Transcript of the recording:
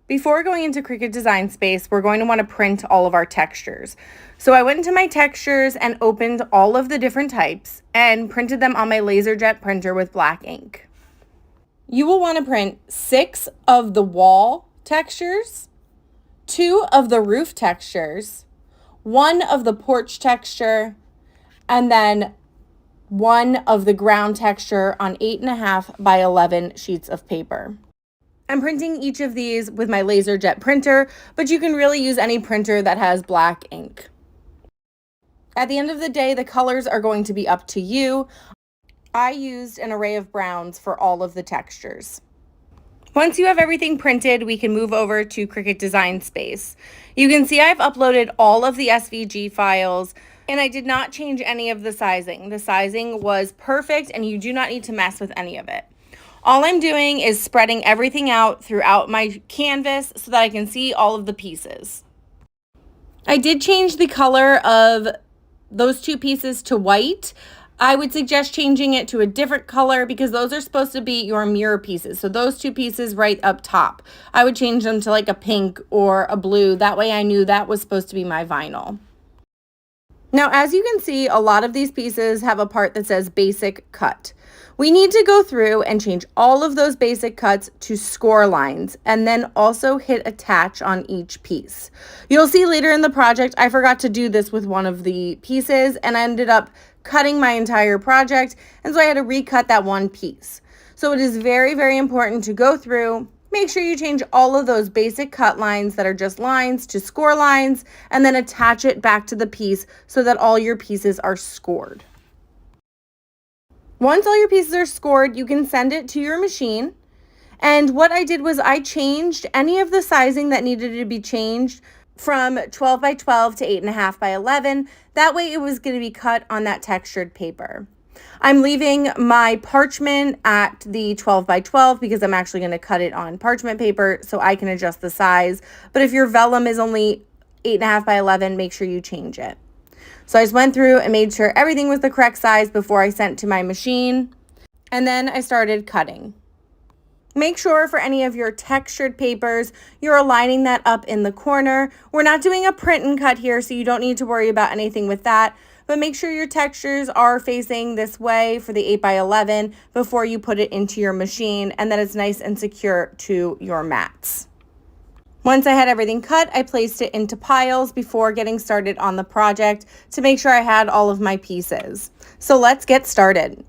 Before going into Cricut Design Space, we're going to want to print all of our textures. So I went into my textures and opened all of the different types and printed them on my LaserJet printer with black ink. You will want to print 6 of the wall textures, 2 of the roof textures, 1 of the porch texture, and then 1 of the ground texture on 8.5 by 11 sheets of paper. I'm printing each of these with my LaserJet printer, but you can really use any printer that has black ink. At the end of the day, the colors are going to be up to you. I used an array of browns for all of the textures. Once you have everything printed, we can move over to Cricut Design Space. You can see I've uploaded all of the SVG files, and I did not change any of the sizing. The sizing was perfect, and you do not need to mess with any of it. All I'm doing is spreading everything out throughout my canvas so that I can see all of the pieces. I did change the color of those 2 pieces to white. I would suggest changing it to a different color because those are supposed to be your mirror pieces. So those 2 pieces right up top, I would change them to like a pink or a blue. That way I knew that was supposed to be my vinyl. Now, as you can see, a lot of these pieces have a part that says basic cut. We need to go through and change all of those basic cuts to score lines and then also hit attach on each piece. You'll see later in the project, I forgot to do this with one of the pieces and I ended up cutting my entire project, and so I had to recut that one piece. So it is very, very important to go through, make sure you change all of those basic cut lines that are just lines to score lines, and then attach it back to the piece so that all your pieces are scored. Once all your pieces are scored, you can send it to your machine. And what I did was I changed any of the sizing that needed to be changed from 12 by 12 to 8.5 by 11. That way it was going to be cut on that textured paper. I'm leaving my parchment at the 12 by 12 because I'm actually going to cut it on parchment paper so I can adjust the size. But if your vellum is only 8.5 by 11, make sure you change it. So I just went through and made sure everything was the correct size before I sent to my machine. And then I started cutting. Make sure for any of your textured papers, you're aligning that up in the corner. We're not doing a print and cut here, so you don't need to worry about anything with that. But make sure your textures are facing this way for the 8 by 11 before you put it into your machine, and that it's nice and secure to your mats. Once I had everything cut, I placed it into piles before getting started on the project to make sure I had all of my pieces. So let's get started.